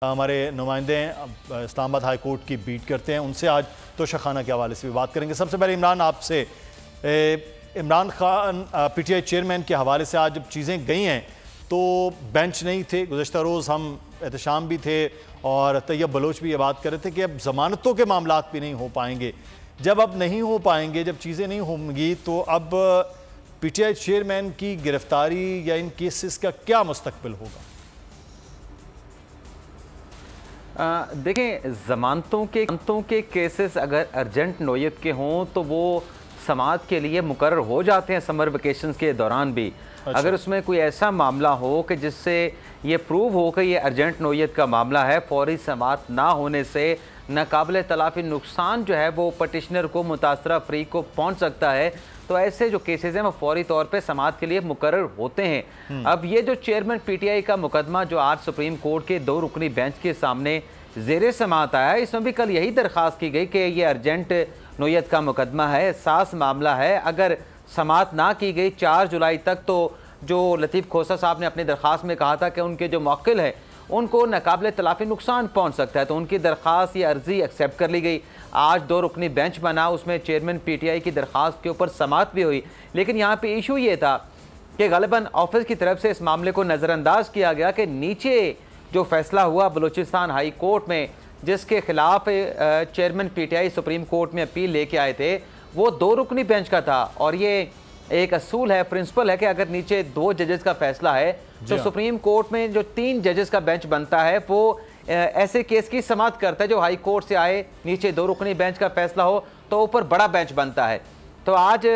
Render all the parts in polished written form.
हमारे नुमाइंदे Islamabad high court की बीट करते हैं, उनसे आज तोशाखाना के हवाले से भी बात करेंगे। सबसे पहले इमरान, आपसे इमरान खान पीटीआई चेयरमैन के हवाले से आज जब चीज़ें गई हैं तो बेंच नहीं थे। गुज़श्ता रोज़ हम एहतशाम भी थे और तैयब बलोच भी ये बात कर रहे थे कि अब ज़मानतों के मामलात भी नहीं हो पाएंगे। जब अब नहीं हो पाएंगे, जब चीज़ें नहीं होंगी, तो अब पीटीआई चेयरमैन की गिरफ्तारी या इन केसेस का क्या मुस्तकबिल होगा? देखें, ज़मानतों के केसेस अगर अर्जेंट नोयत के हों तो वो समात के लिए मुकर्रर हो जाते हैं समर वेकेशंस के दौरान भी। अच्छा। अगर उसमें कोई ऐसा मामला हो कि जिससे ये प्रूव हो कि ये अर्जेंट नोयत का मामला है, फौरी समात ना होने से नाकाबिले तलाफ़ी नुकसान जो है वो पटिशनर को, मुतासरा अफरीक को पहुँच सकता है, तो ऐसे जो केसेस हैं वो फौरी तौर पे समात के लिए मुकर्रर होते हैं। अब ये जो चेयरमैन पीटीआई का मुकदमा जो आज सुप्रीम कोर्ट के 2 रुकनी बेंच के सामने ज़ेरे समात आया है, इसमें भी कल यही दरख्वास्त की गई कि ये अर्जेंट नोयत का मुकदमा है, सास मामला है। अगर समात ना की गई 4 जुलाई तक, तो जो लतीफ़ खोसा साहब ने अपनी दरख्वास्त में कहा था कि उनके जो मौक्किल है उनको नाकाबिले तलाफ़ी नुकसान पहुँच सकता है, तो उनकी दरख्वास्त या अर्ज़ी एक्सेप्ट कर ली गई। आज 2 रुकनी बेंच बना, उसमें चेयरमैन पीटीआई की दरख्वास्त के ऊपर समात भी हुई। लेकिन यहाँ पे इशू ये था कि ग़ालिबन ऑफिस की तरफ से इस मामले को नज़रअंदाज किया गया कि नीचे जो फैसला हुआ बलूचिस्तान हाई कोर्ट में, जिसके खिलाफ चेयरमैन पीटीआई सुप्रीम कोर्ट में अपील लेके आए थे, वो 2 रुकनी बेंच का था। और ये एक असूल है, प्रिंसिपल है कि अगर नीचे 2 जजेस का फैसला है तो सुप्रीम कोर्ट में जो 3 जजेस का बेंच बनता है वो ऐसे केस की समात करता है। जो हाई कोर्ट से आए, नीचे 2 रुकनी बेंच का फैसला हो तो ऊपर बड़ा बेंच बनता है। तो आज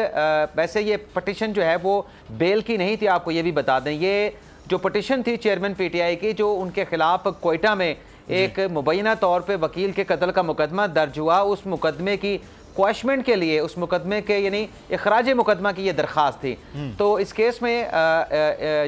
वैसे ये पटिशन जो है वो बेल की नहीं थी, आपको ये भी बता दें। ये जो पटिशन थी चेयरमैन पीटीआई की, जो उनके खिलाफ कोयटा में एक मुबैना तौर पे वकील के कत्ल का मुकदमा दर्ज हुआ, उस मुकदमे की क्वैशमेंट के लिए, उस मुकदमे के यानी इखराज मुकदमा की ये दरख्वास्त थी। तो इस केस में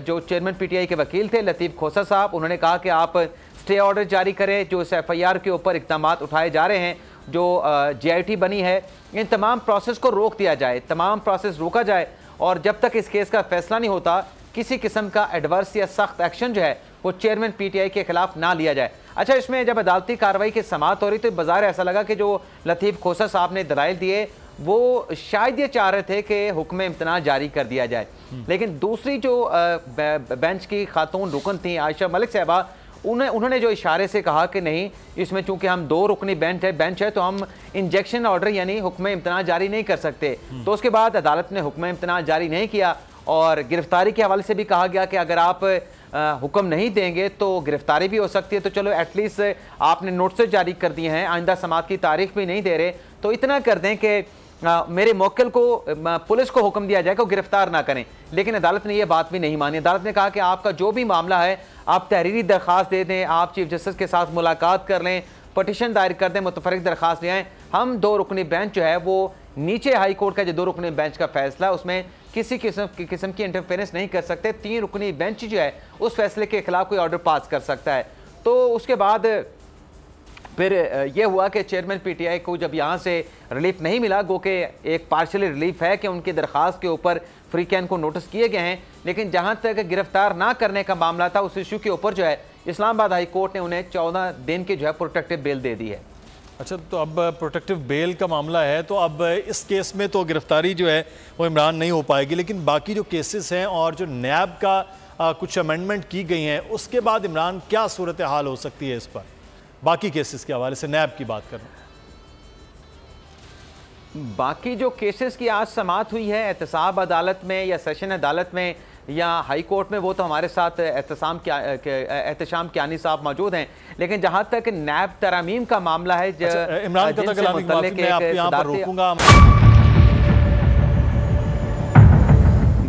जो चेयरमैन पीटीआई के वकील थे लतीफ़ खोसा साहब, उन्होंने कहा कि आप स्टे ऑर्डर जारी करें, जो इस एफआईआर के ऊपर इक़दामात उठाए जा रहे हैं, जो जीआईटी बनी है, इन तमाम प्रोसेस को रोक दिया जाए, तमाम प्रोसेस रोका जाए, और जब तक इस केस का फैसला नहीं होता किसी किस्म का एडवर्स या सख्त एक्शन जो है वो चेयरमैन पीटीआई के खिलाफ ना लिया जाए। अच्छा, इसमें जब अदालती कार्रवाई की समात हो रही तो बाज़ार ऐसा लगा कि जो लतीफ़ खोसा साहब ने दलाइल दिए वो शायद ये चाह रहे थे कि हुक्म इम्तना जारी कर दिया जाए। लेकिन दूसरी जो बेंच की खातून रुकन थी आयशा मलिक साहबा, उन्होंने जो इशारे से कहा कि नहीं, इसमें चूंकि हम 2 रुकनी बेंच है तो हम इंजेक्शन ऑर्डर यानी हुक्म इम्तना जारी नहीं कर सकते। तो उसके बाद अदालत ने हुक्म इम्तना जारी नहीं किया और गिरफ्तारी के हवाले से भी कहा गया कि अगर आप हुक्म नहीं देंगे तो गिरफ्तारी भी हो सकती है। तो चलो एटलीस्ट आपने नोटिस जारी कर दिए हैं, आइंदा समात की तारीख भी नहीं दे रहे, तो इतना कर दें कि मेरे मौक्किल को, पुलिस को हुक्म दिया जाए कि वो गिरफ्तार ना करें। लेकिन अदालत ने यह बात भी नहीं मानी। अदालत ने कहा कि आपका जो भी मामला है आप तहरीरी दरख्वास्त दे दें, आप चीफ जस्टिस के साथ मुलाकात कर लें, पटिशन दायर कर दें, मुतफरिक दरख्वास्त ले आएँ। हम 2 रुकनी बेंच जो है वो नीचे हाई कोर्ट का जो 2 रुकनी बेंच का फैसला, उसमें किसी किस्म की इंटरफेरेंस नहीं कर सकते। 3 रुकनी बेंच जो है उस फैसले के खिलाफ कोई ऑर्डर पास कर सकता है। तो उसके बाद फिर यह हुआ कि चेयरमैन पीटीआई को जब यहाँ से रिलीफ नहीं मिला, गो के एक पार्शली रिलीफ है कि उनकी दरख्वास्त के ऊपर फ्री कैन को नोटिस किए गए हैं, लेकिन जहाँ तक गिरफ्तार ना करने का मामला था उस इशू के ऊपर जो है इस्लामाबाद हाई कोर्ट ने उन्हें 14 दिन की जो है प्रोटेक्टिव बेल दे दी है। अच्छा, तो अब प्रोटेक्टिव बेल का मामला है, तो अब इस केस में तो गिरफ्तारी जो है वो इमरान नहीं हो पाएगी, लेकिन बाकी जो केसेस हैं और जो नैब का कुछ अमेंडमेंट की गई हैं, उसके बाद इमरान क्या सूरत हाल हो सकती है? इस पर बाकी केसेस के हवाले से नैब की बात करना। बाकी जो केसेस की आज समात हुई है एहतसाब अदालत में या सेशन अदालत में या हाई कोर्ट में, वो तो हमारे साथ एहतशाम कियानी साहब मौजूद हैं। लेकिन जहां तक नैब तरामीम का मामला है, इमरान का रोकूंगा।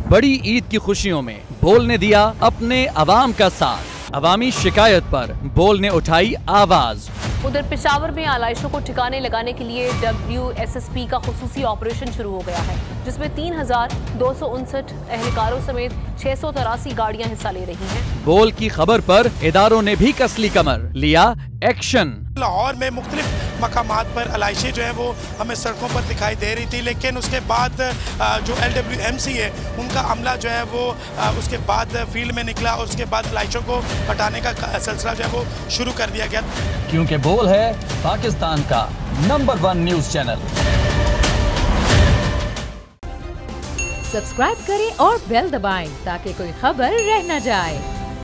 बड़ी ईद की खुशियों में बोल ने दिया अपने अवाम का साथ, अवामी शिकायत पर बोल ने उठाई आवाज। उधर पेशावर में आलाइशों को ठिकाने लगाने के लिए WSSP का खुसूसी ऑपरेशन शुरू हो गया है। जिसमें 3,259 एहलकारों समेत 683 गाड़ियां हिस्सा ले रही हैं। बोल की खबर पर इदारों ने भी कसली कमर, लिया एक्शन। लाहौर में मुख्तलिफ मकामात पर अलाइशें जो है वो हमें सड़कों पर दिखाई दे रही थी, लेकिन उसके बाद जो LWMC है उनका अमला जो है वो उसके बाद फील्ड में निकला और उसके बाद अलाइशों को हटाने का सिलसिला जो है वो शुरू कर दिया गया, क्योंकि बोल है पाकिस्तान का नंबर 1 न्यूज चैनल। सब्सक्राइब करें और बेल दबाएं ताकि कोई खबर रह न जाए।